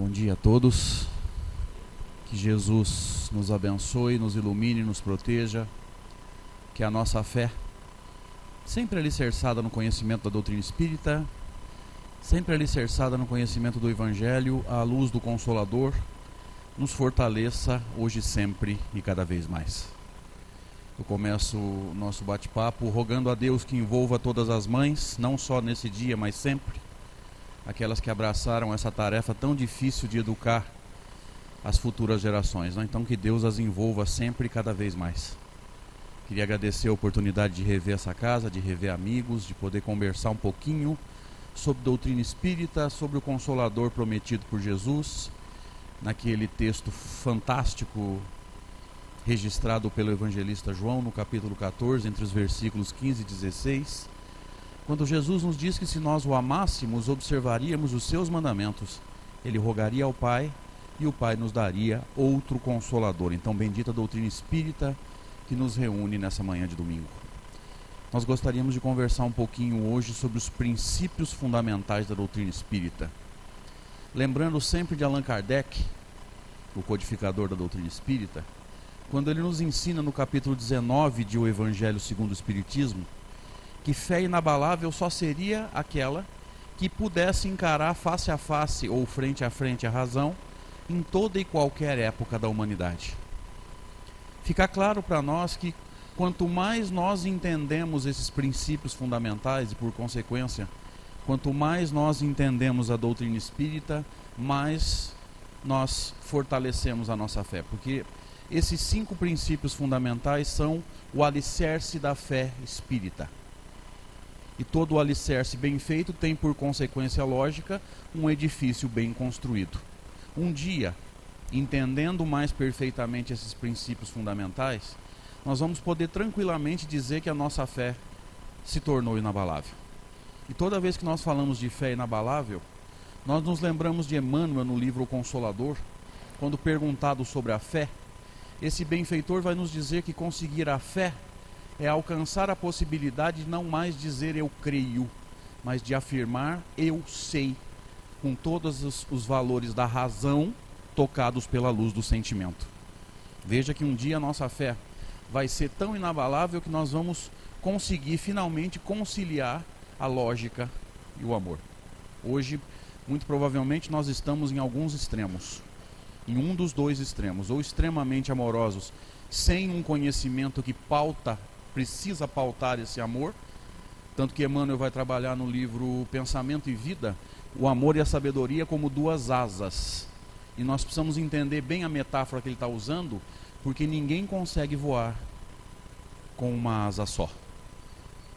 Bom dia a todos, que Jesus nos abençoe, nos ilumine, nos proteja, que a nossa fé, sempre alicerçada no conhecimento da doutrina espírita, sempre alicerçada no conhecimento do Evangelho, à luz do Consolador, nos fortaleça hoje e sempre e cada vez mais. Eu começo o nosso bate-papo rogando a Deus que envolva todas as mães, não só nesse dia, mas sempre, aquelas que abraçaram essa tarefa tão difícil de educar as futuras gerações, né? Então que Deus as envolva sempre e cada vez mais. Queria agradecer a oportunidade de rever essa casa, de rever amigos, de poder conversar um pouquinho sobre doutrina espírita, sobre o Consolador prometido por Jesus, naquele texto fantástico registrado pelo evangelista João no capítulo 14, entre os versículos 15 e 16, quando Jesus nos diz que se nós o amássemos, observaríamos os seus mandamentos, ele rogaria ao Pai e o Pai nos daria outro Consolador. Então, bendita a doutrina espírita que nos reúne nessa manhã de domingo. Nós gostaríamos de conversar um pouquinho hoje sobre os princípios fundamentais da doutrina espírita. Lembrando sempre de Allan Kardec, o codificador da doutrina espírita, quando ele nos ensina no capítulo 19 de O Evangelho segundo o Espiritismo, que fé inabalável só seria aquela que pudesse encarar face a face ou frente a frente a razão em toda e qualquer época da humanidade. Fica claro para nós que quanto mais nós entendemos esses princípios fundamentais e, por consequência, quanto mais nós entendemos a doutrina espírita, mais nós fortalecemos a nossa fé, porque esses 5 princípios fundamentais são o alicerce da fé espírita. E todo o alicerce bem feito tem por consequência lógica um edifício bem construído. Um dia, entendendo mais perfeitamente esses princípios fundamentais, nós vamos poder tranquilamente dizer que a nossa fé se tornou inabalável. E toda vez que nós falamos de fé inabalável, nós nos lembramos de Emmanuel no livro O Consolador, quando perguntado sobre a fé, esse benfeitor vai nos dizer que conseguir a fé é alcançar a possibilidade de não mais dizer eu creio, mas de afirmar eu sei, com todos os valores da razão tocados pela luz do sentimento. Veja que um dia a nossa fé vai ser tão inabalável que nós vamos conseguir finalmente conciliar a lógica e o amor. Hoje, muito provavelmente, nós estamos em alguns extremos, em um dos dois extremos, ou extremamente amorosos, sem um conhecimento que precisa pautar esse amor, tanto que Emmanuel vai trabalhar no livro Pensamento e Vida, o amor e a sabedoria como 2 asas. E nós precisamos entender bem a metáfora que ele está usando, porque ninguém consegue voar com uma asa só.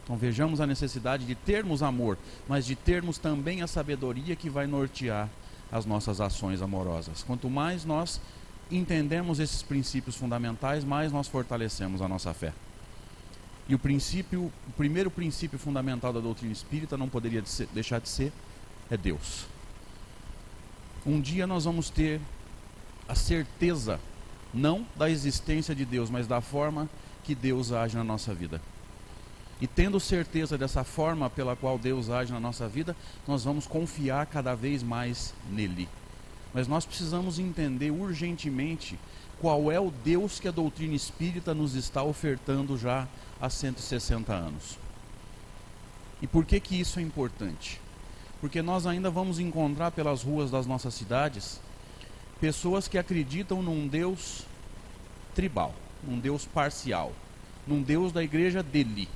Então vejamos a necessidade de termos amor, mas de termos também a sabedoria que vai nortear as nossas ações amorosas. Quanto mais nós entendemos esses princípios fundamentais, mais nós fortalecemos a nossa fé. E o primeiro princípio fundamental da doutrina espírita, não poderia deixar de ser, é Deus. Um dia nós vamos ter a certeza, não da existência de Deus, mas da forma que Deus age na nossa vida. E tendo certeza dessa forma pela qual Deus age na nossa vida, nós vamos confiar cada vez mais nele. Mas nós precisamos entender urgentemente qual é o Deus que a doutrina espírita nos está ofertando já há 160 anos. E por que isso é importante? Porque nós ainda vamos encontrar pelas ruas das nossas cidades pessoas que acreditam num Deus tribal, num Deus parcial, num Deus da igreja dele.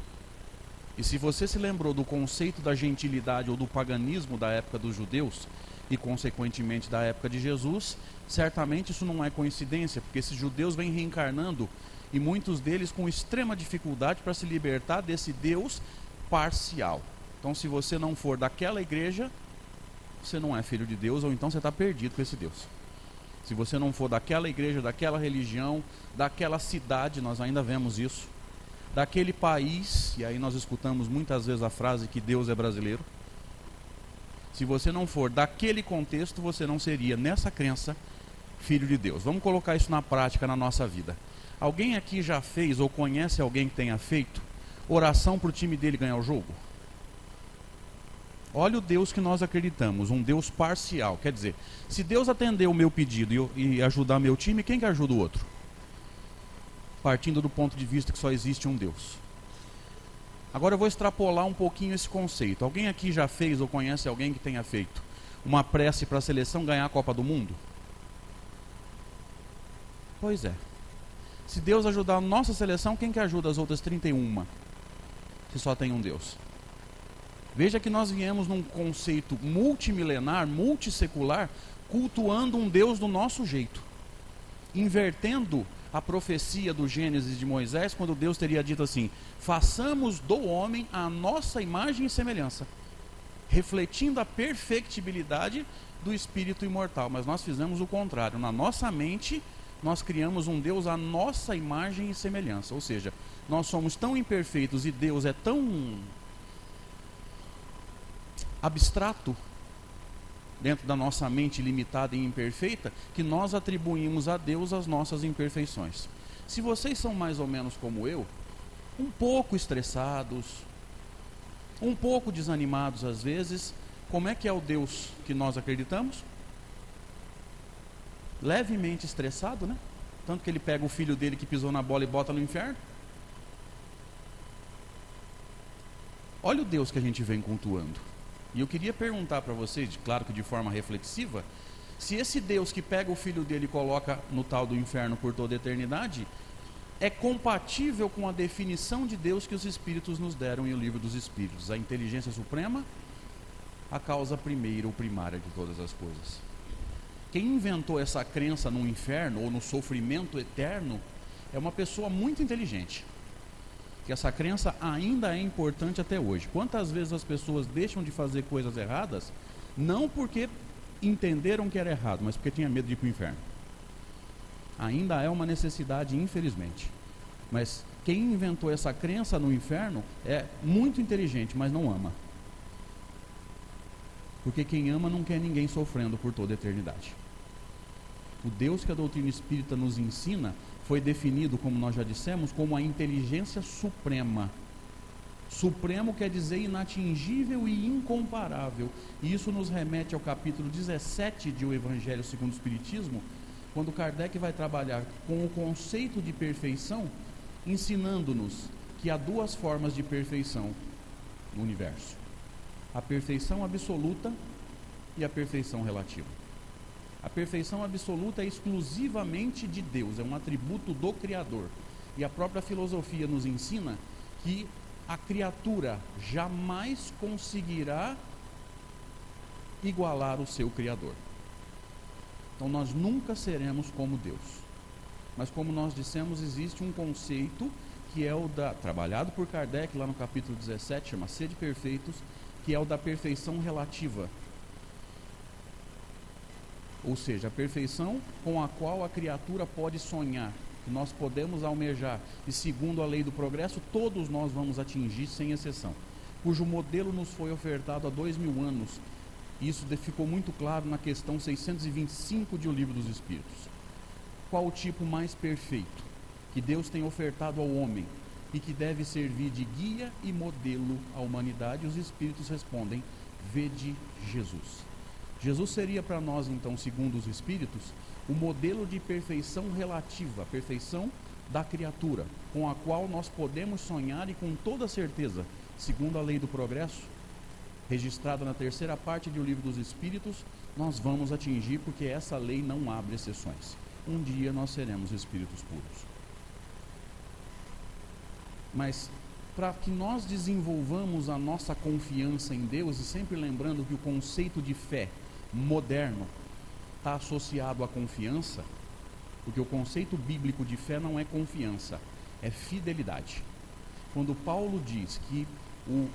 E se você se lembrou do conceito da gentilidade ou do paganismo da época dos judeus, e consequentemente da época de Jesus, certamente isso não é coincidência, porque esses judeus vêm reencarnando, e muitos deles com extrema dificuldade para se libertar desse Deus parcial. Então, se você não for daquela igreja, você não é filho de Deus, ou então você está perdido com esse Deus. Se você não for daquela igreja, daquela religião, daquela cidade, nós ainda vemos isso, daquele país, e aí nós escutamos muitas vezes a frase que Deus é brasileiro. Se você não for daquele contexto, você não seria, nessa crença, filho de Deus. Vamos colocar isso na prática na nossa vida. Alguém aqui já fez ou conhece alguém que tenha feito oração para o time dele ganhar o jogo? Olha o Deus que nós acreditamos, um Deus parcial. Quer dizer, se Deus atender o meu pedido e ajudar meu time, quem que ajuda o outro? Partindo do ponto de vista que só existe um Deus. Agora eu vou extrapolar um pouquinho esse conceito. Alguém aqui já fez ou conhece alguém que tenha feito uma prece para a seleção ganhar a Copa do Mundo? Pois é. Se Deus ajudar a nossa seleção, quem que ajuda as outras 31? Se só tem um Deus. Veja que nós viemos num conceito multimilenar, multissecular, cultuando um Deus do nosso jeito. Invertendo a profecia do Gênesis de Moisés, quando Deus teria dito assim: façamos do homem a nossa imagem e semelhança, refletindo a perfectibilidade do espírito imortal. Mas nós fizemos o contrário. Na nossa mente, nós criamos um Deus à nossa imagem e semelhança. Ou seja, nós somos tão imperfeitos e Deus é tão abstrato dentro da nossa mente limitada e imperfeita, que nós atribuímos a Deus as nossas imperfeições. Se vocês são mais ou menos como eu, um pouco estressados, um pouco desanimados às vezes, como é que é o Deus que nós acreditamos? Levemente estressado, né? Tanto que ele pega o filho dele que pisou na bola e bota no inferno. Olha o Deus que a gente vem cultuando. E eu queria perguntar para vocês, claro que de forma reflexiva, se esse Deus que pega o filho dele e coloca no tal do inferno por toda a eternidade, é compatível com a definição de Deus que os Espíritos nos deram em O Livro dos Espíritos, a inteligência suprema, a causa primeira ou primária de todas as coisas. Quem inventou essa crença no inferno ou no sofrimento eterno é uma pessoa muito inteligente. Que essa crença ainda é importante até hoje. Quantas vezes as pessoas deixam de fazer coisas erradas, não porque entenderam que era errado, mas porque tinha medo de ir para o inferno. Ainda é uma necessidade, infelizmente. Mas quem inventou essa crença no inferno é muito inteligente, mas não ama. Porque quem ama não quer ninguém sofrendo por toda a eternidade. O Deus que a doutrina espírita nos ensina foi definido, como nós já dissemos, como a inteligência suprema. Supremo quer dizer inatingível e incomparável. E isso nos remete ao capítulo 17 de O Evangelho segundo o Espiritismo, quando Kardec vai trabalhar com o conceito de perfeição, ensinando-nos que há duas formas de perfeição no universo: a perfeição absoluta e a perfeição relativa. A perfeição absoluta é exclusivamente de Deus, é um atributo do Criador. E a própria filosofia nos ensina que a criatura jamais conseguirá igualar o seu Criador. Então nós nunca seremos como Deus. Mas como nós dissemos, existe um conceito que é o trabalhado por Kardec lá no capítulo 17, chama Sede Perfeitos, que é o da perfeição relativa. Ou seja, a perfeição com a qual a criatura pode sonhar, que nós podemos almejar, e segundo a lei do progresso, todos nós vamos atingir sem exceção, cujo modelo nos foi ofertado há 2000 anos. Isso ficou muito claro na questão 625 de O Livro dos Espíritos. Qual o tipo mais perfeito que Deus tem ofertado ao homem e que deve servir de guia e modelo à humanidade? Os Espíritos respondem: vede Jesus. Jesus seria para nós, então, segundo os Espíritos, o modelo de perfeição relativa, a perfeição da criatura, com a qual nós podemos sonhar e com toda certeza, segundo a lei do progresso, registrada na terceira parte de O Livro dos Espíritos, nós vamos atingir, porque essa lei não abre exceções. Um dia nós seremos espíritos puros. Mas para que nós desenvolvamos a nossa confiança em Deus, e sempre lembrando que o conceito de fé moderno está associado à confiança, porque o conceito bíblico de fé não é confiança, é fidelidade. Quando Paulo diz que o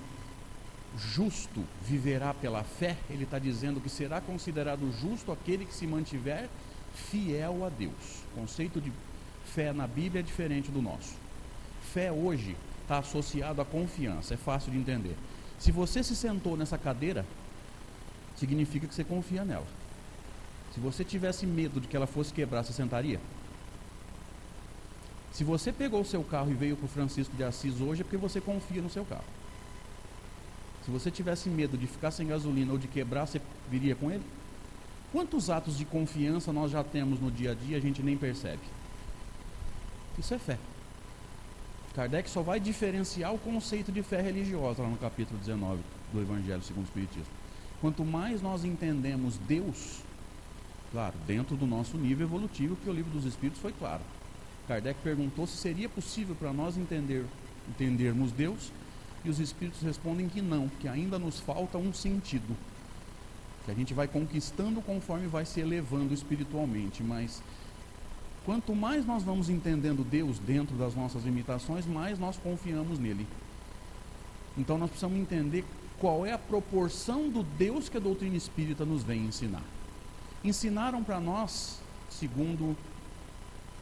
justo viverá pela fé, ele está dizendo que será considerado justo aquele que se mantiver fiel a Deus. O conceito de fé na Bíblia é diferente do nosso. Fé hoje está associado à confiança, é fácil de entender. Se você se sentou nessa cadeira, significa que você confia nela. Se você tivesse medo de que ela fosse quebrar, você sentaria? Se você pegou o seu carro e veio para o Francisco de Assis hoje, é porque você confia no seu carro. Se você tivesse medo de ficar sem gasolina ou de quebrar, você viria com ele? Quantos atos de confiança nós já temos no dia a dia e a gente nem percebe? Isso é fé. Kardec só vai diferenciar o conceito de fé religiosa lá no capítulo 19 do Evangelho segundo o Espiritismo. Quanto mais nós entendemos Deus, claro, dentro do nosso nível evolutivo, que o Livro dos Espíritos foi claro. Kardec perguntou se seria possível para nós entendermos Deus, e os Espíritos respondem que não, que ainda nos falta um sentido, que a gente vai conquistando conforme vai se elevando espiritualmente, mas quanto mais nós vamos entendendo Deus dentro das nossas limitações, mais nós confiamos nele. Então nós precisamos entender qual é a proporção do Deus que a doutrina espírita nos vem ensinar. Ensinaram para nós, segundo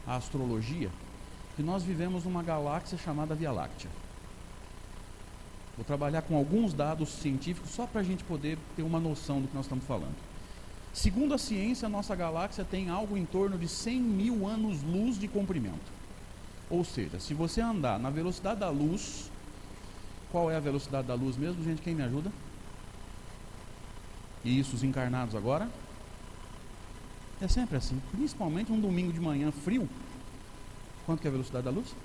a astrologia, que nós vivemos numa galáxia chamada Via Láctea. Vou trabalhar com alguns dados científicos só para a gente poder ter uma noção do que nós estamos falando. Segundo a ciência, a nossa galáxia tem algo em torno de 100 mil anos-luz de comprimento. Ou seja, se você andar na velocidade da luz, qual é a velocidade da luz mesmo, gente? Quem me ajuda? E isso, os encarnados agora? É sempre assim, principalmente um domingo de manhã frio. Quanto que é a velocidade da luz?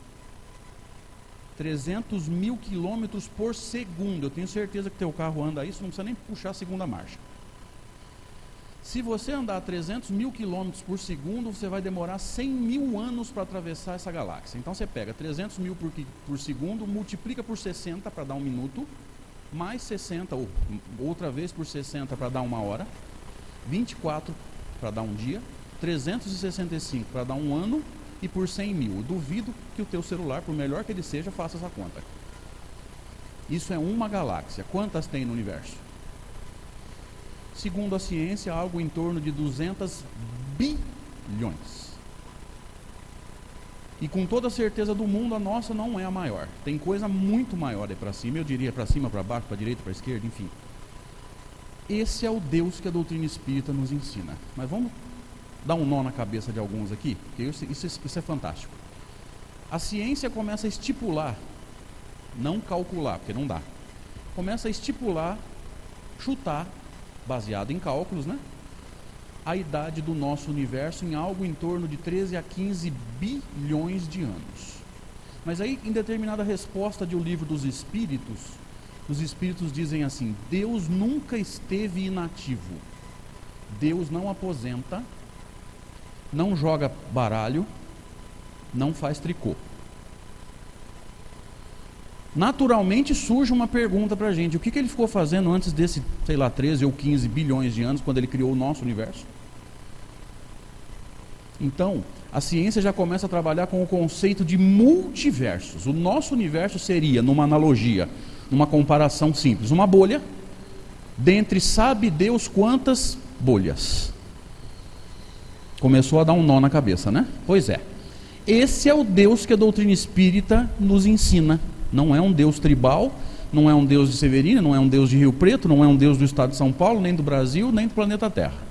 300 mil quilômetros por segundo. Eu tenho certeza que teu carro anda isso, não precisa nem puxar a segunda marcha. Se você andar a 300 mil quilômetros por segundo, você vai demorar 100 mil anos para atravessar essa galáxia. Então você pega 300 mil por segundo, multiplica por 60 para dar um minuto, mais 60, ou outra vez por 60 para dar uma hora, 24 para dar um dia, 365 para dar um ano, e por 100 mil. Eu duvido que o teu celular, por melhor que ele seja, faça essa conta. Isso é uma galáxia. Quantas tem no universo? Segundo a ciência, algo em torno de 200 bilhões. E com toda a certeza do mundo, a nossa não é a maior. Tem coisa muito maior aí para cima, eu diria para cima, para baixo, para direita, para esquerda, enfim. Esse é o Deus que a doutrina espírita nos ensina. Mas vamos dar um nó na cabeça de alguns aqui, porque isso é fantástico. A ciência começa a estipular, não calcular, porque não dá. Começa a estipular, chutar, baseado em cálculos, né? A idade do nosso universo em algo em torno de 13 a 15 bilhões de anos. Mas aí, em determinada resposta de O Livro dos Espíritos, os Espíritos dizem assim: Deus nunca esteve inativo. Deus não aposenta, não joga baralho, não faz tricô. Naturalmente surge uma pergunta para a gente: o que ele ficou fazendo antes desse, 13 ou 15 bilhões de anos, quando ele criou o nosso universo? Então, a ciência já começa a trabalhar com o conceito de multiversos. O nosso universo seria, numa analogia, numa comparação simples, uma bolha, dentre sabe Deus quantas bolhas. Começou a dar um nó na cabeça, né? Pois é. Esse é o Deus que a doutrina espírita nos ensina. Não é um Deus tribal, não é um Deus de Severina, não é um Deus de Rio Preto, não é um Deus do estado de São Paulo, nem do Brasil, nem do planeta Terra.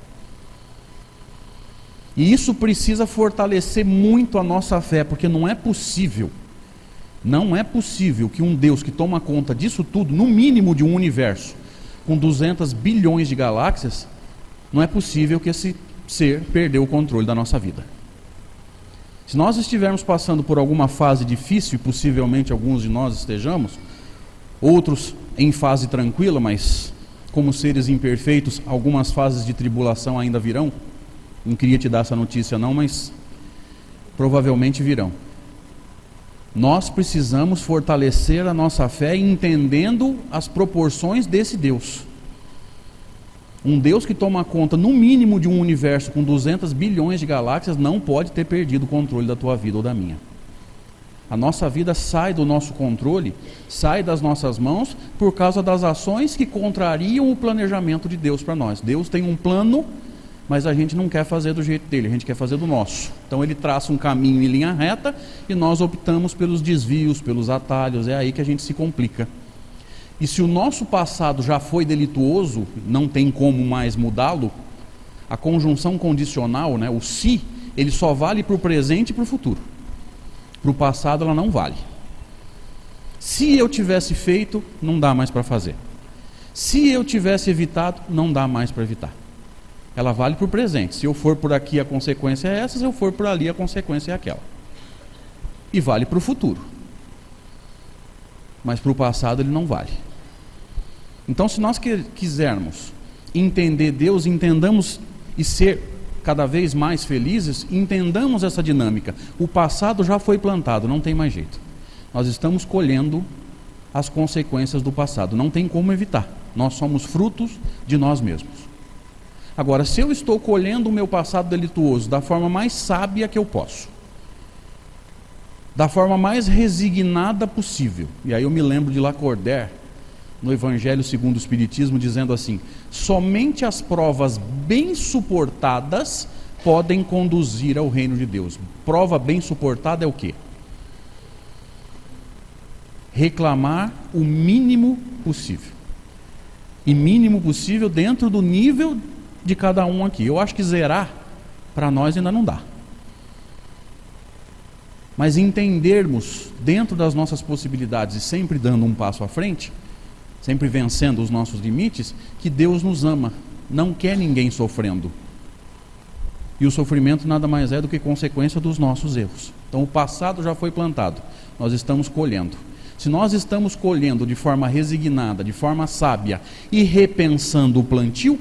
E isso precisa fortalecer muito a nossa fé, porque não é possível que um Deus que toma conta disso tudo, no mínimo de um universo, com 200 bilhões de galáxias, não é possível que esse ser perdeu o controle da nossa vida. Se nós estivermos passando por alguma fase difícil, e possivelmente alguns de nós estejamos, outros em fase tranquila, mas como seres imperfeitos, algumas fases de tribulação ainda virão. Não queria te dar essa notícia não, mas provavelmente virão. Nós precisamos fortalecer a nossa fé entendendo as proporções desse Deus. Um Deus que toma conta no mínimo de um universo com 200 bilhões de galáxias não pode ter perdido o controle da tua vida ou da minha. A nossa vida sai do nosso controle, sai das nossas mãos por causa das ações que contrariam o planejamento de Deus para nós. Deus tem um plano, mas a gente não quer fazer do jeito dele, a gente quer fazer do nosso. Então ele traça um caminho em linha reta e nós optamos pelos desvios, pelos atalhos, é aí que a gente se complica. E se o nosso passado já foi delituoso, não tem como mais mudá-lo, a conjunção condicional, né, o se, ele só vale para o presente e para o futuro. Para o passado ela não vale. Se eu tivesse feito, não dá mais para fazer. Se eu tivesse evitado, não dá mais para evitar. Ela vale para o presente. Se eu for por aqui, a consequência é essa. Se eu for por ali, a consequência é aquela. E vale para o futuro. Mas para o passado ele não vale. Então, se nós quisermos entender Deus, entendamos e ser cada vez mais felizes, entendamos essa dinâmica. O passado já foi plantado, não tem mais jeito. Nós estamos colhendo as consequências do passado, não tem como evitar. Nós somos frutos de nós mesmos. Agora, se eu estou colhendo o meu passado delituoso da forma mais sábia que eu posso, da forma mais resignada possível, e aí eu me lembro de Lacordaire, no Evangelho segundo o Espiritismo, dizendo assim: somente as provas bem suportadas podem conduzir ao reino de Deus. Prova bem suportada é o quê? Reclamar o mínimo possível. E mínimo possível dentro do nível de cada um aqui. Eu acho que zerar para nós ainda não dá. Mas entendermos dentro das nossas possibilidades e sempre dando um passo à frente, sempre vencendo os nossos limites, que Deus nos ama, não quer ninguém sofrendo. E o sofrimento nada mais é do que consequência dos nossos erros. Então o passado já foi plantado, nós estamos colhendo. Se nós estamos colhendo de forma resignada, de forma sábia e repensando o plantio,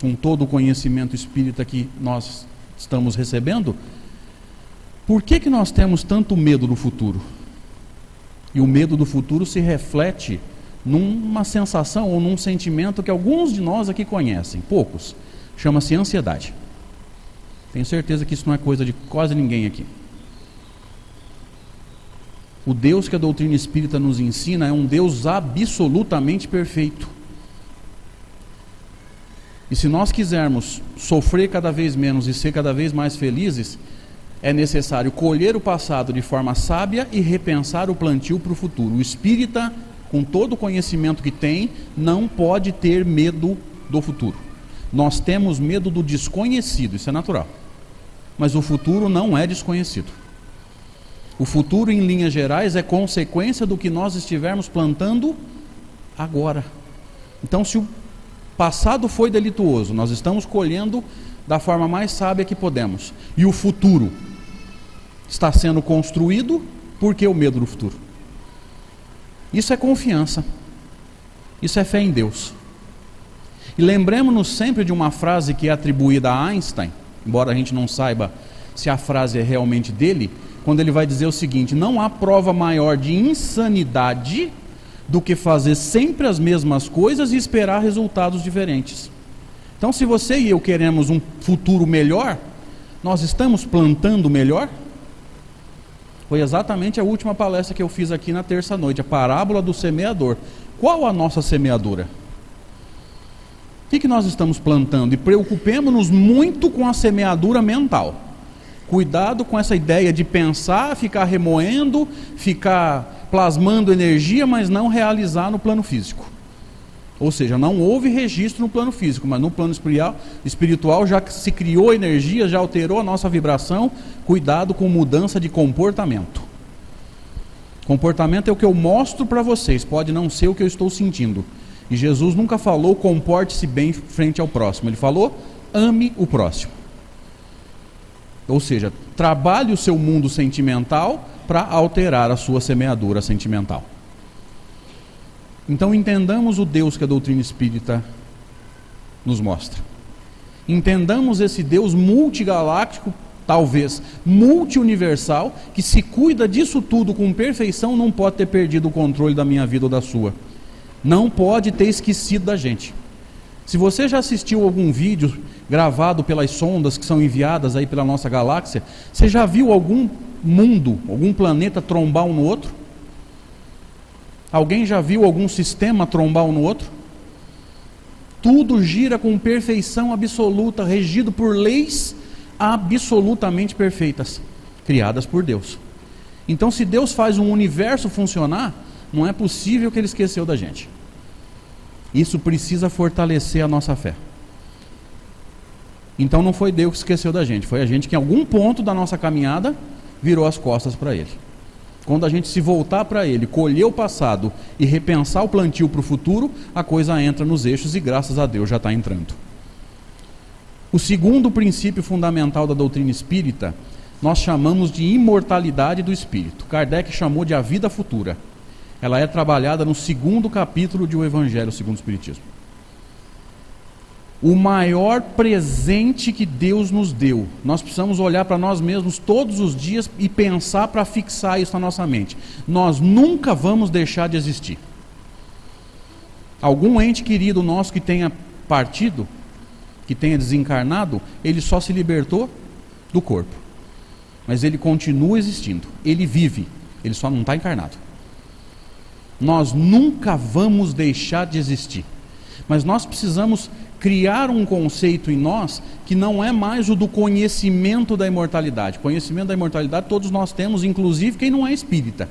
com todo o conhecimento espírita que nós estamos recebendo, por que nós temos tanto medo do futuro? E o medo do futuro se reflete numa sensação ou num sentimento que alguns de nós aqui conhecem, poucos, chama-se ansiedade. Tenho certeza que isso não é coisa de quase ninguém aqui. O Deus que a doutrina espírita nos ensina é um Deus absolutamente perfeito. E se nós quisermos sofrer cada vez menos e ser cada vez mais felizes, é necessário colher o passado de forma sábia e repensar o plantio para o futuro. O espírita, com todo o conhecimento que tem, não pode ter medo do futuro. Nós temos medo do desconhecido, isso é natural. Mas o futuro não é desconhecido. O futuro, em linhas gerais, é consequência do que nós estivermos plantando agora. Então, se o passado foi delituoso, nós estamos colhendo da forma mais sábia que podemos. E o futuro está sendo construído, por que o medo do futuro? Isso é confiança. Isso é fé em Deus. E lembremos-nos sempre de uma frase que é atribuída a Einstein, embora a gente não saiba se a frase é realmente dele, quando ele vai dizer o seguinte: não há prova maior de insanidade do que fazer sempre as mesmas coisas e esperar resultados diferentes. Então, se você e eu queremos um futuro melhor, nós estamos plantando melhor? Foi exatamente a última palestra que eu fiz aqui na terça-noite, a parábola do semeador. Qual a nossa semeadura? O que nós estamos plantando? E preocupemos-nos muito com a semeadura mental. Cuidado com essa ideia de pensar, ficar remoendo, ficar plasmando energia, mas não realizar no plano físico. Ou seja, não houve registro no plano físico, mas no plano espiritual já se criou energia, já alterou a nossa vibração. Cuidado com mudança de comportamento. Comportamento é o que eu mostro para vocês, pode não ser o que eu estou sentindo. E Jesus nunca falou comporte-se bem frente ao próximo, ele falou ame o próximo. Ou seja, trabalhe o seu mundo sentimental para alterar a sua semeadura sentimental. Então entendamos o Deus que a doutrina espírita nos mostra. Entendamos esse Deus multigaláctico, talvez multiuniversal, que se cuida disso tudo com perfeição, não pode ter perdido o controle da minha vida ou da sua. Não pode ter esquecido da gente. Se você já assistiu algum vídeo gravado pelas sondas que são enviadas aí pela nossa galáxia, você já viu algum mundo, algum planeta trombar um no outro? Alguém já viu algum sistema trombar um no outro? Tudo gira com perfeição absoluta, regido por leis absolutamente perfeitas, criadas por Deus. Então, se Deus faz um universo funcionar, não é possível que Ele esqueceu da gente. Isso precisa fortalecer a nossa fé. Então não foi Deus que esqueceu da gente, foi a gente que em algum ponto da nossa caminhada virou as costas para Ele. Quando a gente se voltar para Ele, colher o passado e repensar o plantio para o futuro, a coisa entra nos eixos e graças a Deus já está entrando. O segundo princípio fundamental da doutrina espírita, nós chamamos de imortalidade do espírito. Kardec chamou de a vida futura. Ela é trabalhada no 2º capítulo de O Evangelho segundo o Espiritismo. O maior presente que Deus nos deu, nós precisamos olhar para nós mesmos todos os dias e pensar para fixar isso na nossa mente. Nós nunca vamos deixar de existir. Algum ente querido nosso que tenha partido, que tenha desencarnado, ele só se libertou do corpo. Mas ele continua existindo, ele vive, ele só não está encarnado. Nós nunca vamos deixar de existir. Mas nós precisamos criar um conceito em nós que não é mais o do conhecimento da imortalidade. Conhecimento da imortalidade todos nós temos, inclusive quem não é espírita.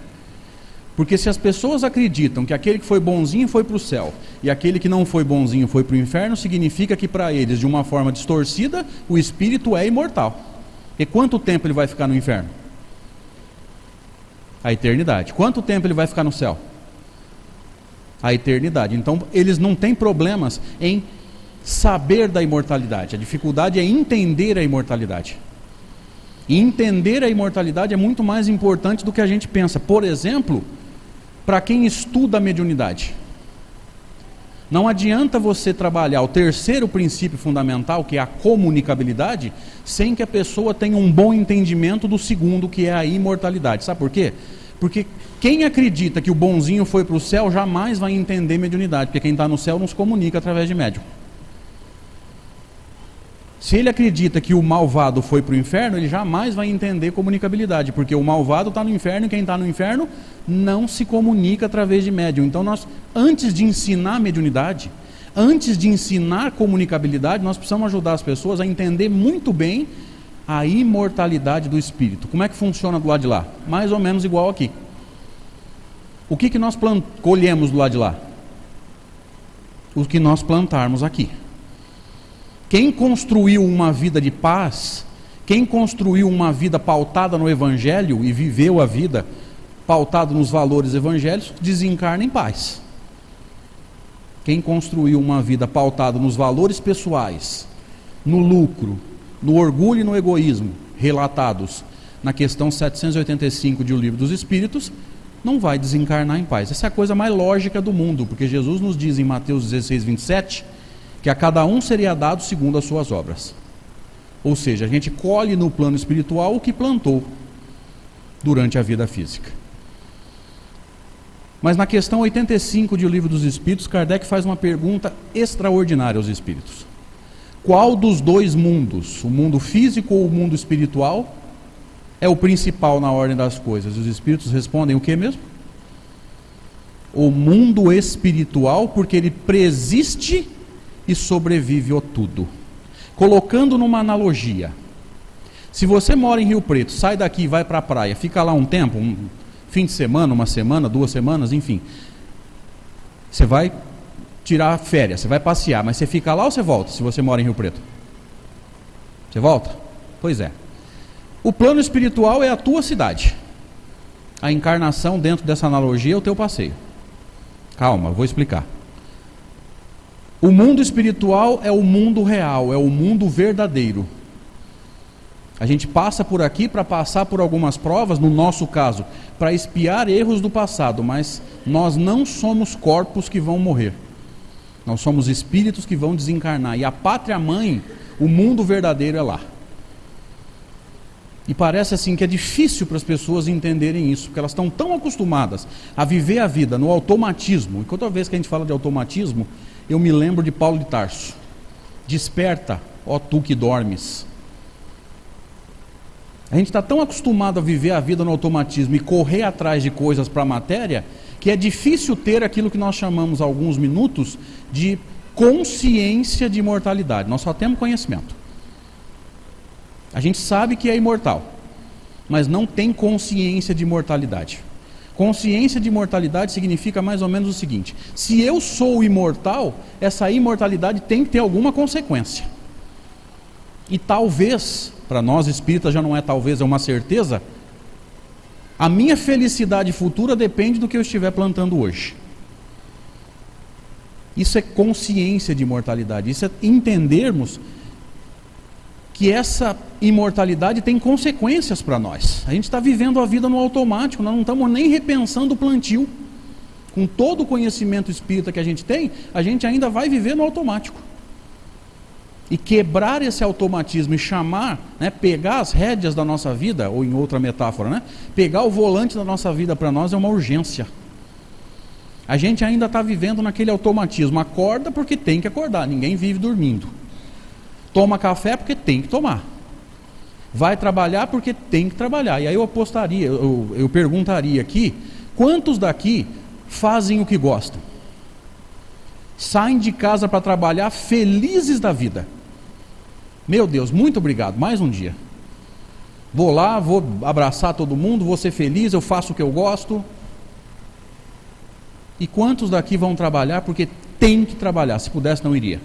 Porque se as pessoas acreditam que aquele que foi bonzinho foi para o céu e aquele que não foi bonzinho foi para o inferno, significa que para eles, de uma forma distorcida, o espírito é imortal. E quanto tempo ele vai ficar no inferno? A eternidade. Quanto tempo ele vai ficar no céu? A eternidade. Então eles não têm problemas em saber da imortalidade. A dificuldade é entender a imortalidade. E entender a imortalidade é muito mais importante do que a gente pensa. Por exemplo, para quem estuda a mediunidade, não adianta você trabalhar o terceiro princípio fundamental, que é a comunicabilidade, sem que a pessoa tenha um bom entendimento do segundo, que é a imortalidade. Sabe por quê? Porque quem acredita que o bonzinho foi para o céu jamais vai entender mediunidade, porque quem está no céu não se comunica através de médium. Se ele acredita que o malvado foi para o inferno, ele jamais vai entender comunicabilidade, porque o malvado está no inferno e quem está no inferno não se comunica através de médium. Então nós, antes de ensinar mediunidade, antes de ensinar comunicabilidade, nós precisamos ajudar as pessoas a entender muito bem a imortalidade do espírito. Como é que funciona do lado de lá? Mais ou menos igual aqui. O que nós colhemos do lado de lá? O que nós plantarmos aqui. Quem construiu uma vida de paz, quem construiu uma vida pautada no Evangelho e viveu a vida pautada nos valores evangélicos, desencarna em paz. Quem construiu uma vida pautada nos valores pessoais, no lucro, no orgulho e no egoísmo, relatados na questão 785 de O Livro dos Espíritos, não vai desencarnar em paz. Essa é a coisa mais lógica do mundo, porque Jesus nos diz em Mateus 16, 27, que a cada um seria dado segundo as suas obras. Ou seja, a gente colhe no plano espiritual o que plantou durante a vida física. Mas na questão 85 de O Livro dos Espíritos, Kardec faz uma pergunta extraordinária aos espíritos. Qual dos dois mundos, o mundo físico ou o mundo espiritual, é o principal na ordem das coisas? Os espíritos respondem o que mesmo? O mundo espiritual, porque ele preexiste e sobrevive a tudo. Colocando numa analogia, se você mora em Rio Preto, sai daqui e vai para a praia, fica lá um tempo, um fim de semana, uma semana, 2 semanas, enfim, você vai tirar férias, você vai passear, mas você fica lá ou você volta, se você mora em Rio Preto? Você volta? Pois é. O plano espiritual é a tua cidade. A encarnação dentro dessa analogia é o teu passeio. Calma, vou explicar. O mundo espiritual é o mundo real, é o mundo verdadeiro. A gente passa por aqui para passar por algumas provas, no nosso caso, para expiar erros do passado, mas nós não somos corpos que vão morrer. Nós somos espíritos que vão desencarnar. E a pátria mãe, o mundo verdadeiro é lá. E parece assim que é difícil para as pessoas entenderem isso, porque elas estão tão acostumadas a viver a vida no automatismo. E toda vez que a gente fala de automatismo, eu me lembro de Paulo de Tarso. Desperta, ó tu que dormes. A gente está tão acostumado a viver a vida no automatismo e correr atrás de coisas para a matéria, que é difícil ter aquilo que nós chamamos há alguns minutos de consciência de imortalidade. Nós só temos conhecimento. A gente sabe que é imortal, mas não tem consciência de imortalidade. Consciência de imortalidade significa mais ou menos o seguinte: se eu sou imortal, essa imortalidade tem que ter alguma consequência. E talvez, para nós espíritas já não é talvez, é uma certeza, A minha felicidade futura depende do que eu estiver plantando hoje. Isso é consciência de imortalidade. Isso é entendermos que essa imortalidade tem consequências para nós. A gente está vivendo a vida no automático, nós não estamos nem repensando o plantio. Com todo o conhecimento espírita que a gente tem, a gente ainda vai viver no automático. E quebrar esse automatismo e chamar, pegar as rédeas da nossa vida, ou em outra metáfora, pegar o volante da nossa vida para nós é uma urgência. A gente ainda está vivendo naquele automatismo. Acorda porque tem que acordar, ninguém vive dormindo. Toma café porque tem que tomar. Vai trabalhar porque tem que trabalhar. E aí eu perguntaria aqui, quantos daqui fazem o que gostam? Saem de casa para trabalhar felizes da vida. Meu Deus, muito obrigado, mais um dia. Vou lá, vou abraçar todo mundo, vou ser feliz, eu faço o que eu gosto. E quantos daqui vão trabalhar porque tem que trabalhar? Se pudesse, não iria.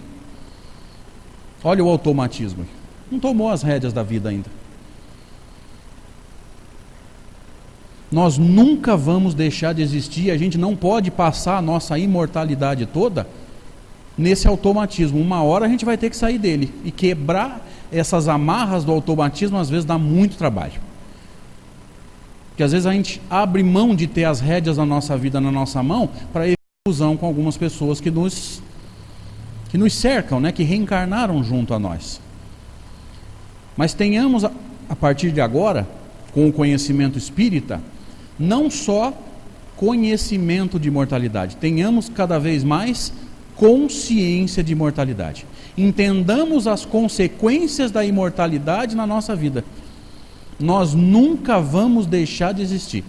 Olha o automatismo. Não tomou as rédeas da vida ainda. Nós nunca vamos deixar de existir. A gente não pode passar a nossa imortalidade toda nesse automatismo. Uma hora a gente vai ter que sair dele. E quebrar essas amarras do automatismo às vezes dá muito trabalho. Porque às vezes a gente abre mão de ter as rédeas da nossa vida na nossa mão para evitar fusão com algumas pessoas que nos cercam, que reencarnaram junto a nós. Mas tenhamos, a partir de agora, com o conhecimento espírita, não só conhecimento de imortalidade, tenhamos cada vez mais consciência de imortalidade. Entendamos as consequências da imortalidade na nossa vida. Nós nunca vamos deixar de existir.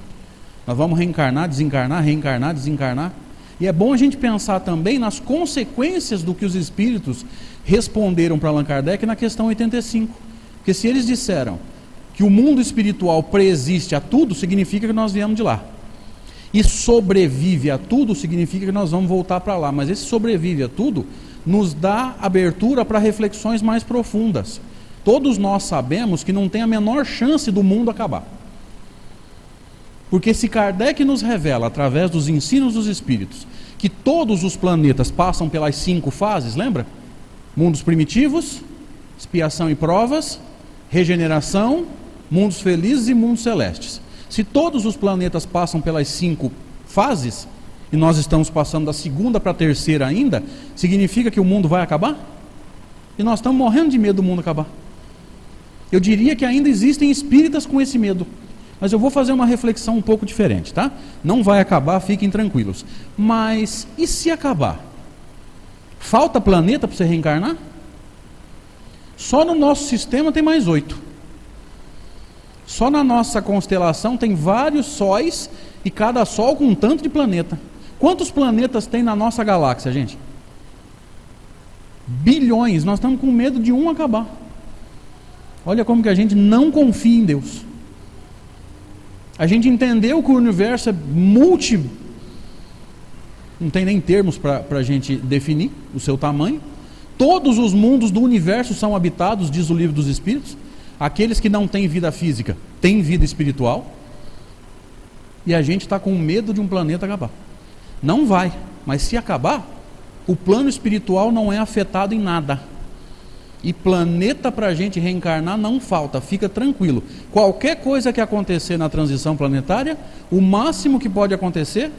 Nós vamos reencarnar, desencarnar. E é bom a gente pensar também nas consequências do que os espíritos responderam para Allan Kardec na questão 85. Porque se eles disseram que o mundo espiritual preexiste a tudo, significa que nós viemos de lá. E sobrevive a tudo, significa que nós vamos voltar para lá. Mas esse sobrevive a tudo nos dá abertura para reflexões mais profundas. Todos nós sabemos que não tem a menor chance do mundo acabar. Porque se Kardec nos revela, através dos ensinos dos espíritos, que todos os planetas passam pelas 5 fases, lembra? Mundos primitivos, expiação e provas, regeneração, mundos felizes e mundos celestes. Se todos os planetas passam pelas 5 fases, e nós estamos passando da 2ª para a 3ª ainda, significa que o mundo vai acabar? E nós estamos morrendo de medo do mundo acabar. Eu diria que ainda existem espíritas com esse medo. Mas eu vou fazer uma reflexão um pouco diferente, tá? Não vai acabar, fiquem tranquilos. Mas, e se acabar? Falta planeta para você reencarnar? Só no nosso sistema tem mais 8. Só na nossa constelação tem vários sóis, e cada sol com um tanto de planeta. Quantos planetas tem na nossa galáxia, gente? Bilhões. Nós estamos com medo de um acabar. Olha como que a gente não confia em Deus. A gente entendeu que o universo é não tem nem termos para a gente definir o seu tamanho. Todos os mundos do universo são habitados, diz o Livro dos Espíritos. Aqueles que não têm vida física, têm vida espiritual. E a gente está com medo de um planeta acabar. Não vai, mas se acabar, o plano espiritual não é afetado em nada. E planeta para a gente reencarnar não falta, fica tranquilo. Qualquer coisa que acontecer na transição planetária, o máximo que pode acontecer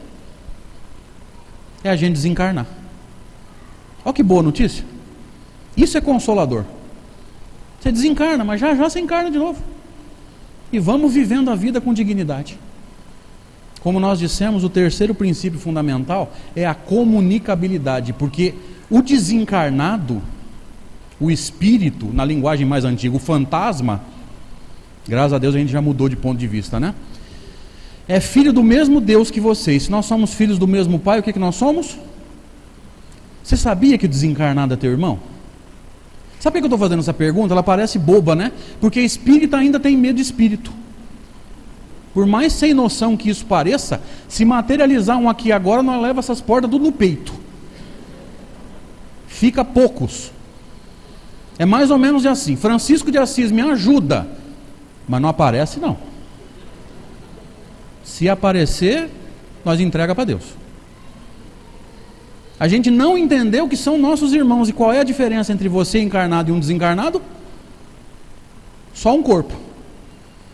é a gente desencarnar. Olha que boa notícia. Isso é consolador. Você desencarna, mas já você encarna de novo. E vamos vivendo a vida com dignidade. Como nós dissemos, o terceiro princípio fundamental é a comunicabilidade, porque o desencarnado, o espírito, na linguagem mais antiga, o fantasma, graças a Deus a gente já mudou de ponto de vista, é filho do mesmo Deus que vocês. Se nós somos filhos do mesmo Pai, o que nós somos? Você sabia que o desencarnado é teu irmão? Sabe por que eu estou fazendo essa pergunta? Ela parece boba, Porque espírita ainda tem medo de espírito. Por mais sem noção que isso pareça, se materializar um aqui agora, nós leva essas portas tudo no peito. Fica poucos. É mais ou menos assim: Francisco de Assis, me ajuda. Mas não aparece não. Se aparecer, nós entrega para Deus. A gente não entendeu que são nossos irmãos. E qual é a diferença entre você encarnado e um desencarnado? Só um corpo.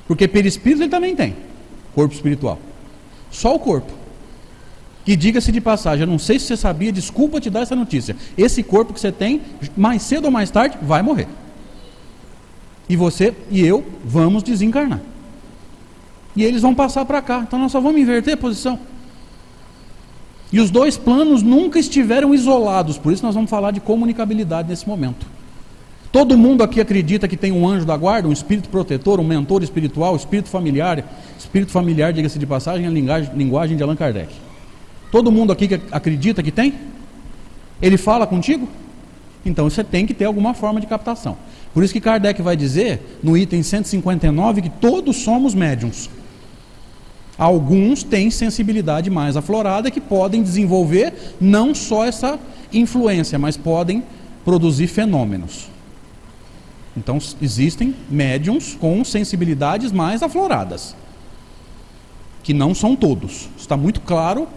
Porque perispírito ele também tem, corpo espiritual. Só o corpo. Que, diga-se de passagem, eu não sei se você sabia, desculpa te dar essa notícia, esse corpo que você tem, mais cedo ou mais tarde, vai morrer. E você e eu vamos desencarnar. E eles vão passar para cá. Então nós só vamos inverter a posição. E os dois planos nunca estiveram isolados. Por isso nós vamos falar de comunicabilidade nesse momento. Todo mundo aqui acredita que tem um anjo da guarda, um espírito protetor, um mentor espiritual, espírito familiar. Espírito familiar, diga-se de passagem, é a linguagem de Allan Kardec. Todo mundo aqui que acredita que tem? Ele fala contigo? Então você tem que ter alguma forma de captação. Por isso que Kardec vai dizer, no item 159, que todos somos médiuns. Alguns têm sensibilidade mais aflorada que podem desenvolver não só essa influência, mas podem produzir fenômenos. Então existem médiuns com sensibilidades mais afloradas, que não são todos. Está muito claro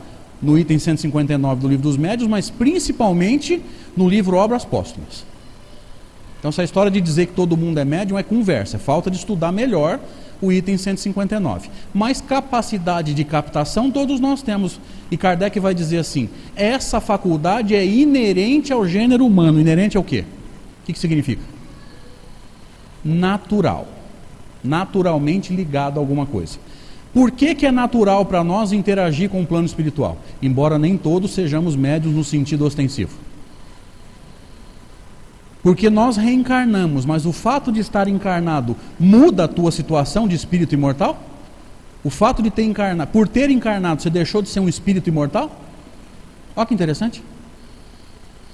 no item 159 do Livro dos Médiuns, mas principalmente no livro Obras Póstumas. Então essa história de dizer que todo mundo é médium é conversa, é falta de estudar melhor o item 159. Mas capacidade de captação todos nós temos. E Kardec vai dizer assim, essa faculdade é inerente ao gênero humano. Inerente ao quê? O que significa? Natural. Naturalmente ligado a alguma coisa. Por que é natural para nós interagir com o plano espiritual? Embora nem todos sejamos médiuns no sentido ostensivo. Porque nós reencarnamos, mas o fato de estar encarnado muda a tua situação de espírito imortal? O fato de ter encarnado, por ter encarnado, você deixou de ser um espírito imortal? Olha que interessante.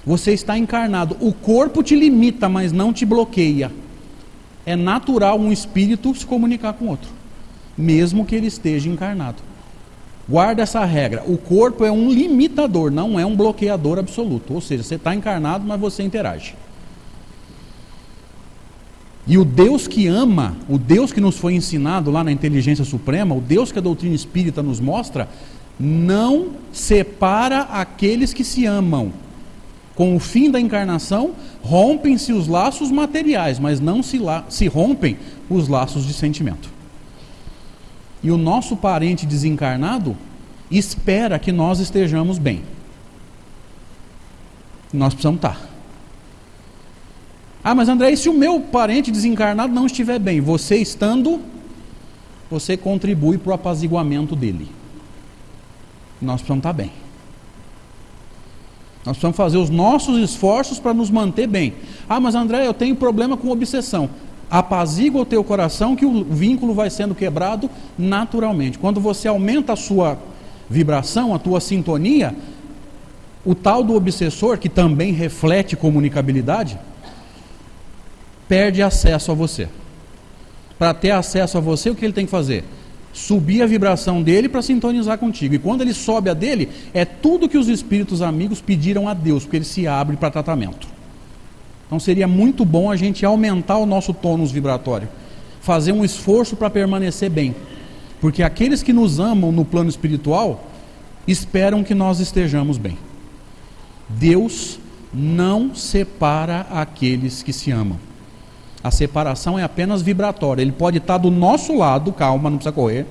Você está encarnado, o corpo te limita, mas não te bloqueia. É natural um espírito se comunicar com outro, mesmo que ele esteja encarnado. Guarda essa regra, o corpo é um limitador, não é um bloqueador absoluto. Ou seja, você está encarnado, mas você interage. E o Deus que ama, o Deus que nos foi ensinado lá na inteligência suprema, o Deus que a doutrina espírita nos mostra, não separa aqueles que se amam. Com o fim da encarnação, rompem-se os laços materiais, mas não se rompem os laços de sentimento. E o nosso parente desencarnado espera que nós estejamos bem. Nós precisamos estar. Ah, mas André, e se o meu parente desencarnado não estiver bem? Você estando, você contribui para o apaziguamento dele. Nós precisamos estar bem. Nós precisamos fazer os nossos esforços para nos manter bem. Ah, mas André, eu tenho problema com obsessão. Apazigua o teu coração que o vínculo vai sendo quebrado naturalmente. Quando você aumenta a sua vibração, a tua sintonia, o tal do obsessor, que também reflete comunicabilidade, perde acesso a você. Para ter acesso a você, o que ele tem que fazer? Subir a vibração dele para sintonizar contigo. E quando ele sobe a dele, é tudo que os espíritos amigos pediram a Deus, porque ele se abre para tratamento. Então seria muito bom a gente aumentar o nosso tônus vibratório, fazer um esforço para permanecer bem, porque aqueles que nos amam no plano espiritual esperam que nós estejamos bem. Deus não separa aqueles que se amam. A separação é apenas vibratória. Ele pode estar do nosso lado, calma, não precisa correr.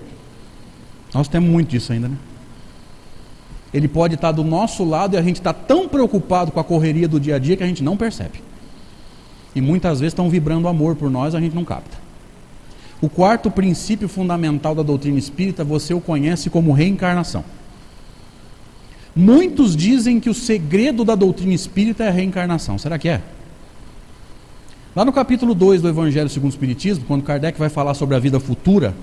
Nós temos muito disso ainda, né? Ele pode estar do nosso lado e a gente está tão preocupado com a correria do dia a dia que a gente não percebe. E muitas vezes estão vibrando amor por nós, a gente não capta. O quarto princípio fundamental da doutrina espírita, você o conhece como reencarnação. Muitos dizem que o segredo da doutrina espírita é a reencarnação. Será que é? Lá no capítulo 2 do Evangelho segundo o Espiritismo, quando Kardec vai falar sobre a vida futura,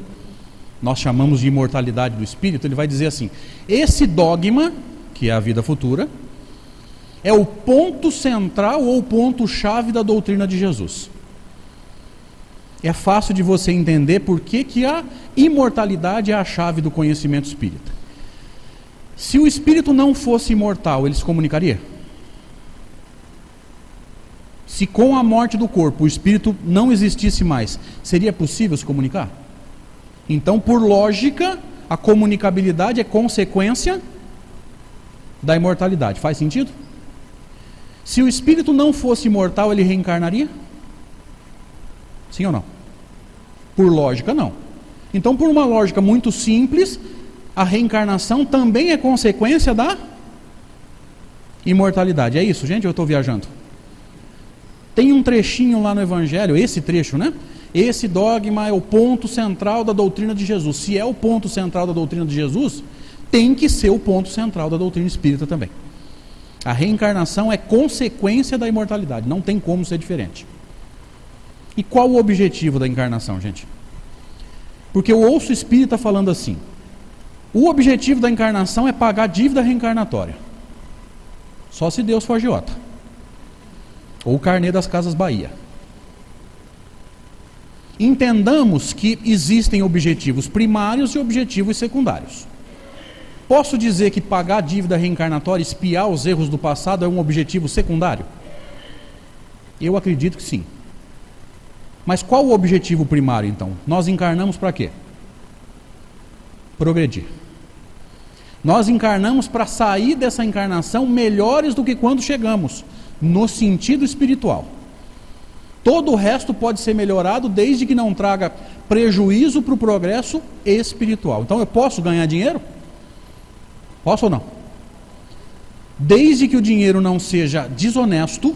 nós chamamos de imortalidade do espírito, ele vai dizer assim: esse dogma, que é a vida futura, é o ponto central ou o ponto-chave da doutrina de Jesus. É fácil de você entender por que a imortalidade é a chave do conhecimento espírita. Se o espírito não fosse imortal, ele se comunicaria? Se com a morte do corpo o espírito não existisse mais, seria possível se comunicar? Então, por lógica, a comunicabilidade é consequência da imortalidade. Faz sentido? Se o espírito não fosse imortal, ele reencarnaria? Sim ou não? Por lógica, não. Então, por uma lógica muito simples, a reencarnação também é consequência da imortalidade. É isso, gente? Eu estou viajando. Tem um trechinho lá no Evangelho, esse trecho, né? Esse dogma é o ponto central da doutrina de Jesus. Se é o ponto central da doutrina de Jesus, tem que ser o ponto central da doutrina espírita também. A reencarnação é consequência da imortalidade, não tem como ser diferente. E qual o objetivo da encarnação, gente? Porque eu ouço espírita falando assim: o objetivo da encarnação é pagar a dívida reencarnatória. Só se Deus for agiota. Ou o carnê das Casas Bahia. Entendamos que existem objetivos primários e objetivos secundários. Posso dizer que pagar a dívida reencarnatória, espiar os erros do passado, é um objetivo secundário? Eu acredito que sim. Mas qual o objetivo primário, então? Nós encarnamos para quê? Progredir. Nós encarnamos para sair dessa encarnação melhores do que quando chegamos, no sentido espiritual. Todo o resto pode ser melhorado desde que não traga prejuízo para o progresso espiritual. Então eu posso ganhar dinheiro? Posso ou não? Desde que o dinheiro não seja desonesto,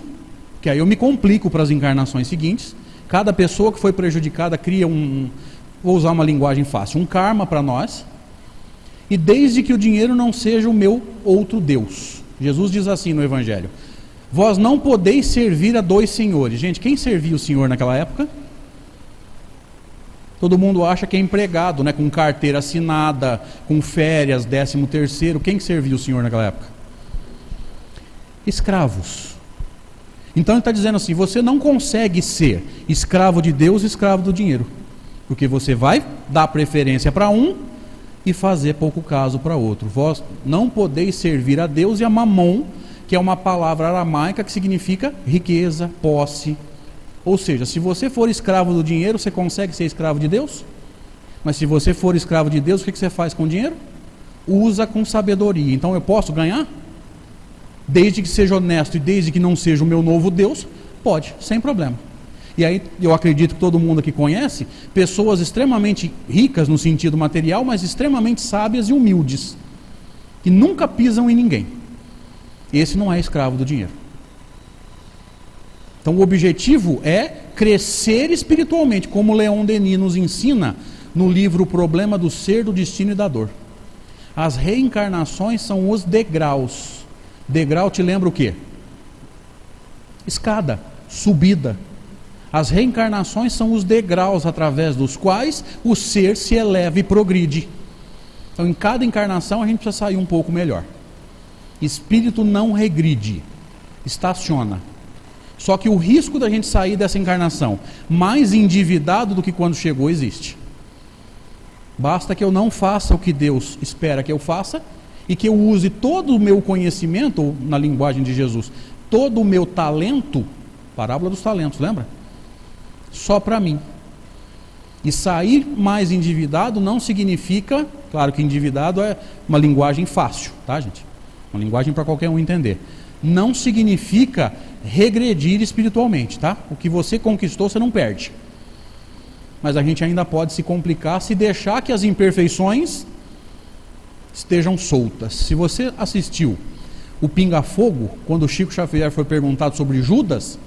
que aí eu me complico para as encarnações seguintes. Cada pessoa que foi prejudicada cria vou usar uma linguagem fácil, um karma para nós. E desde que o dinheiro não seja o meu outro Deus. Jesus diz assim no Evangelho: vós não podeis servir a dois senhores. Gente, quem servia o Senhor naquela época? Todo mundo acha que é empregado, né? Com carteira assinada, com férias, 13º. Quem servia o Senhor naquela época? Escravos. Então ele está dizendo assim: você não consegue ser escravo de Deus e escravo do dinheiro, porque você vai dar preferência para um e fazer pouco caso para outro. Vós não podeis servir a Deus e a Mamon, que é uma palavra aramaica que significa riqueza, posse. Ou seja, se você for escravo do dinheiro, você consegue ser escravo de Deus? Mas se você for escravo de Deus, o que você faz com o dinheiro? Usa com sabedoria. Então eu posso ganhar? Desde que seja honesto e desde que não seja o meu novo Deus, pode, sem problema. E aí eu acredito que todo mundo aqui conhece pessoas extremamente ricas no sentido material, mas extremamente sábias e humildes, que nunca pisam em ninguém. Esse não é escravo do dinheiro. Então o objetivo é crescer espiritualmente, como Leon Denis nos ensina no livro O Problema do Ser, do Destino e da Dor. As reencarnações são os degraus. Degrau te lembra o quê? Escada, subida. As reencarnações são os degraus através dos quais o ser se eleva e progride. Então em cada encarnação a gente precisa sair um pouco melhor. Espírito não regride, estaciona. Só que o risco da gente sair dessa encarnação mais endividado do que quando chegou existe. Basta que eu não faça o que Deus espera que eu faça e que eu use todo o meu conhecimento, ou na linguagem de Jesus, todo o meu talento, parábola dos talentos, lembra? Só para mim. E sair mais endividado não significa, claro que endividado é uma linguagem fácil, tá, gente? Uma linguagem para qualquer um entender. Não significa regredir espiritualmente, tá? O que você conquistou, você não perde. Mas a gente ainda pode se complicar se deixar que as imperfeições estejam soltas. Se você assistiu o Pinga Fogo, quando o Chico Xavier foi perguntado sobre Judas,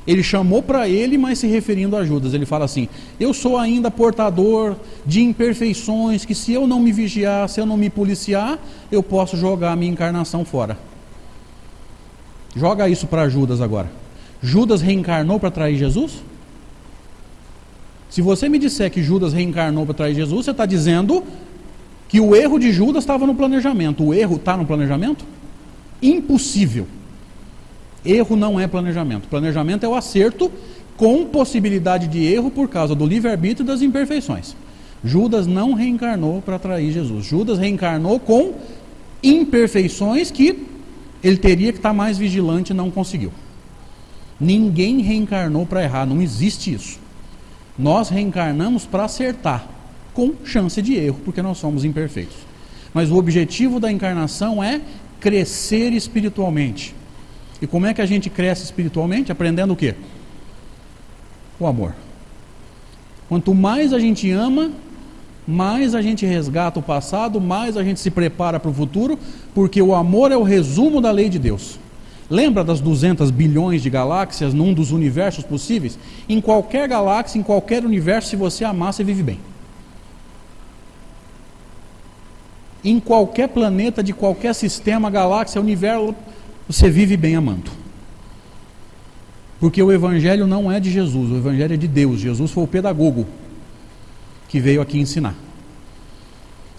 ele chamou para ele, mas se referindo a Judas. Ele fala assim: eu sou ainda portador de imperfeições que, se eu não me vigiar, se eu não me policiar, eu posso jogar a minha encarnação fora. Joga isso para Judas agora. Judas reencarnou para trair Jesus? Se você me disser que Judas reencarnou para trair Jesus, você está dizendo que o erro de Judas estava no planejamento. O erro está no planejamento? Impossível. Erro não é planejamento. Planejamento é o acerto com possibilidade de erro por causa do livre-arbítrio e das imperfeições. Judas não reencarnou para trair Jesus. Judas reencarnou com imperfeições que ele teria que estar mais vigilante e não conseguiu. Ninguém reencarnou para errar, não existe isso. Nós reencarnamos para acertar. com chance de erro, porque nós somos imperfeitos. Mas o objetivo da encarnação é crescer espiritualmente. E como é que a gente cresce espiritualmente? Aprendendo o quê? O amor. Quanto mais a gente ama, mais a gente resgata o passado, mais a gente se prepara para o futuro, porque o amor é o resumo da lei de Deus. Lembra das 200 bilhões de galáxias num dos universos possíveis? Em qualquer galáxia, em qualquer universo, se você amar, você vive bem. Em qualquer planeta, de qualquer sistema, galáxia, universo, você vive bem amando. Porque o Evangelho não é de Jesus, o Evangelho é de Deus. Jesus foi o pedagogo que veio aqui ensinar.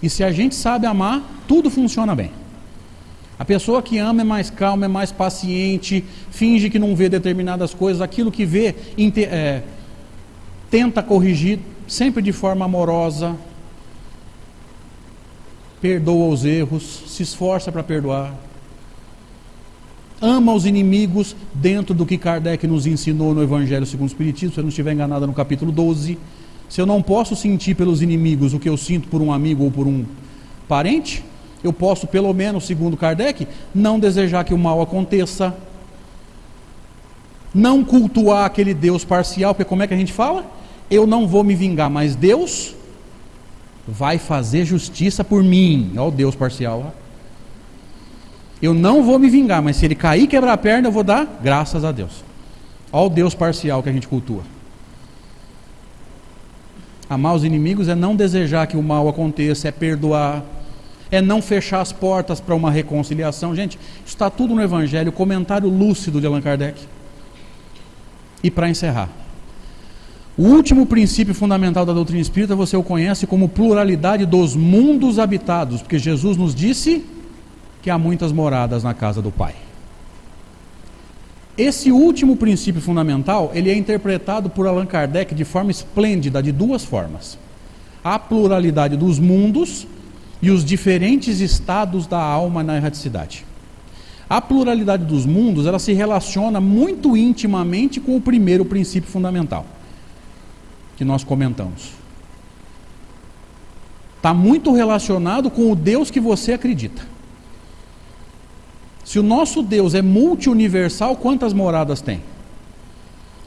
E se a gente sabe amar, tudo funciona bem. A pessoa que ama é mais calma, é mais paciente, finge que não vê determinadas coisas, aquilo que vê, tenta corrigir, sempre de forma amorosa, perdoa os erros, se esforça para perdoar, ama os inimigos dentro do que Kardec nos ensinou no Evangelho segundo o Espiritismo, se eu não estiver enganado, no capítulo 12. Se eu não posso sentir pelos inimigos o que eu sinto por um amigo ou por um parente, eu posso, pelo menos, segundo Kardec, não desejar que o mal aconteça, não cultuar aquele Deus parcial, porque como é que a gente fala? Eu não vou me vingar, mas Deus vai fazer justiça por mim. Olha o Deus parcial. Eu não vou me vingar, mas se ele cair e quebrar a perna, eu vou dar graças a Deus. Olha o Deus parcial que a gente cultua. Amar os inimigos é não desejar que o mal aconteça, é perdoar, é não fechar as portas para uma reconciliação. Gente, isso está tudo no Evangelho, comentário lúcido de Allan Kardec. E para encerrar, o último princípio fundamental da doutrina espírita você o conhece como pluralidade dos mundos habitados, porque Jesus nos disse que há muitas moradas na casa do Pai. Esse último princípio fundamental, ele é interpretado por Allan Kardec de forma esplêndida, de duas formas. A pluralidade dos mundos e os diferentes estados da alma na erraticidade. A pluralidade dos mundos, ela se relaciona muito intimamente com o primeiro princípio fundamental que nós comentamos. Está muito relacionado com o Deus que você acredita. Se o nosso Deus é multiuniversal, quantas moradas tem?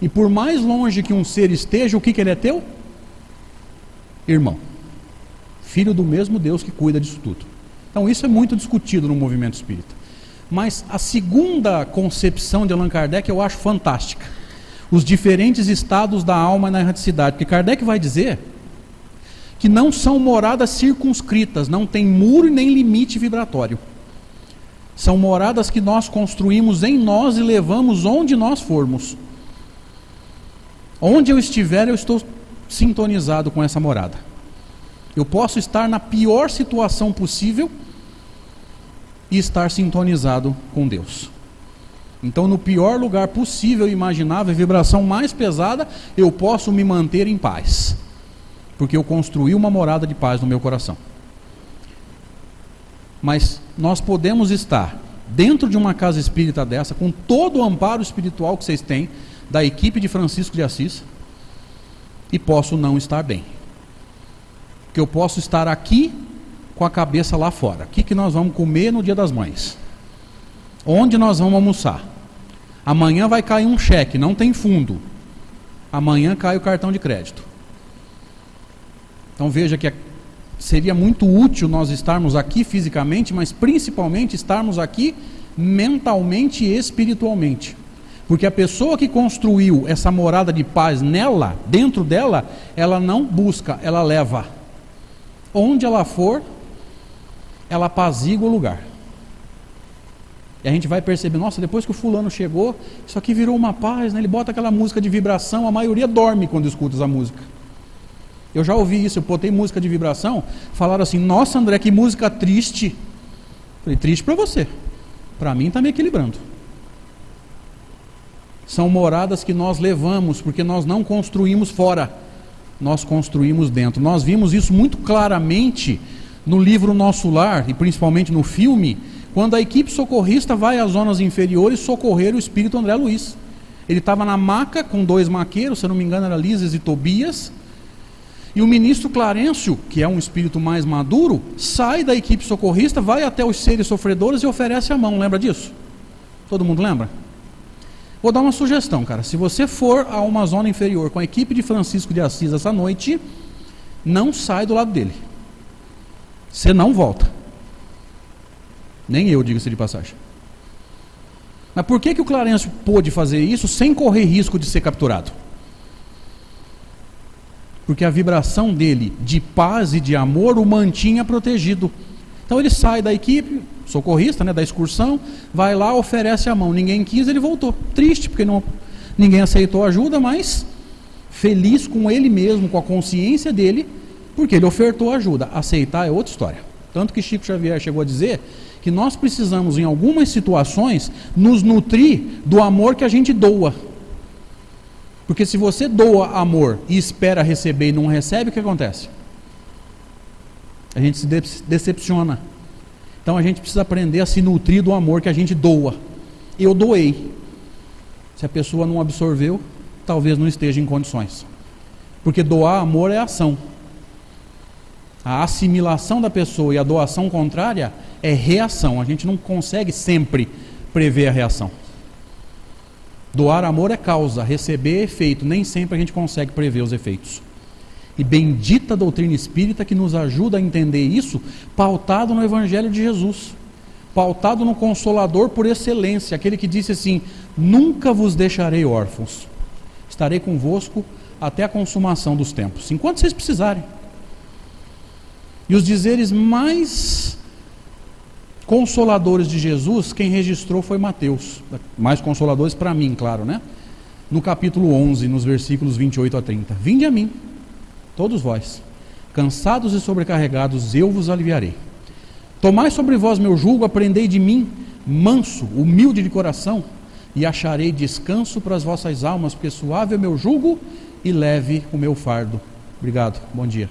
E por mais longe que um ser esteja, o que ele é teu? Irmão. Filho do mesmo Deus que cuida disso tudo. Então isso é muito discutido no movimento espírita. Mas a segunda concepção de Allan Kardec eu acho fantástica. Os diferentes estados da alma na erraticidade. Porque Kardec vai dizer que não são moradas circunscritas, não tem muro e nem limite vibratório. São moradas que nós construímos em nós e levamos onde nós formos. Onde eu estiver, eu estou sintonizado com essa morada. Eu posso estar na pior situação possível e estar sintonizado com Deus. Então, no pior lugar possível e imaginável, a vibração mais pesada, eu posso me manter em paz, porque eu construí uma morada de paz no meu coração. Mas nós podemos estar dentro de uma casa espírita dessa, com todo o amparo espiritual que vocês têm, da equipe de Francisco de Assis, e posso não estar bem. Porque eu posso estar aqui com a cabeça lá fora. O que nós vamos comer no Dia das Mães? Onde nós vamos almoçar? Amanhã vai cair um cheque, não tem fundo. Amanhã cai o cartão de crédito. Então veja que seria muito útil nós estarmos aqui fisicamente, mas principalmente estarmos aqui mentalmente e espiritualmente. Porque a pessoa que construiu essa morada de paz nela, dentro dela, ela não busca, ela leva. Onde ela for, ela apazigua o lugar. E a gente vai perceber, nossa, depois que o fulano chegou, isso aqui virou uma paz, né? Ele bota aquela música de vibração, a maioria dorme quando escuta essa música. Eu já ouvi isso, eu botei música de vibração, falaram assim, nossa André, que música triste. Falei, triste para você, para mim está me equilibrando. São moradas que nós levamos, porque nós não construímos fora, nós construímos dentro. Nós vimos isso muito claramente no livro Nosso Lar, e principalmente no filme, quando a equipe socorrista vai às zonas inferiores socorrer o espírito André Luiz. Ele estava na maca com 2 maqueiros, se eu não me engano era Lises e Tobias, E o ministro Clarencio, que é um espírito mais maduro, sai da equipe socorrista, vai até os seres sofredores e oferece a mão. Lembra disso? Todo mundo lembra? Vou dar uma sugestão, cara. Se você for a uma zona inferior com a equipe de Francisco de Assis essa noite, não sai do lado dele. Você não volta. Nem eu, diga-se de passagem. Mas por que o Clarencio pôde fazer isso sem correr risco de ser capturado? Porque a vibração dele de paz e de amor o mantinha protegido. Então ele sai da equipe socorrista, da excursão, vai lá, oferece a mão. Ninguém quis, ele voltou. Triste, porque ninguém aceitou ajuda, mas feliz com ele mesmo, com a consciência dele, porque ele ofertou ajuda. Aceitar é outra história. Tanto que Chico Xavier chegou a dizer que nós precisamos, em algumas situações, nos nutrir do amor que a gente doa. Porque se você doa amor e espera receber e não recebe, o que acontece? A gente se decepciona. Então a gente precisa aprender a se nutrir do amor que a gente doa. Eu doei. Se a pessoa não absorveu, talvez não esteja em condições. Porque doar amor é ação. A assimilação da pessoa e a doação contrária é reação. A gente não consegue sempre prever a reação. Doar amor é causa, receber é efeito. Nem sempre a gente consegue prever os efeitos. E bendita a doutrina espírita que nos ajuda a entender isso, pautado no Evangelho de Jesus, pautado no Consolador por excelência, aquele que disse assim: nunca vos deixarei órfãos, estarei convosco até a consumação dos tempos, enquanto vocês precisarem. E os dizeres mais consoladores de Jesus, quem registrou foi Mateus, mais consoladores para mim, claro, né? No capítulo 11, nos versículos 28 a 30, vinde a mim, todos vós, cansados e sobrecarregados, eu vos aliviarei. Tomai sobre vós meu jugo, aprendei de mim, manso, humilde de coração, e acharei descanso para as vossas almas, porque suave é meu jugo e leve o meu fardo. Obrigado, bom dia.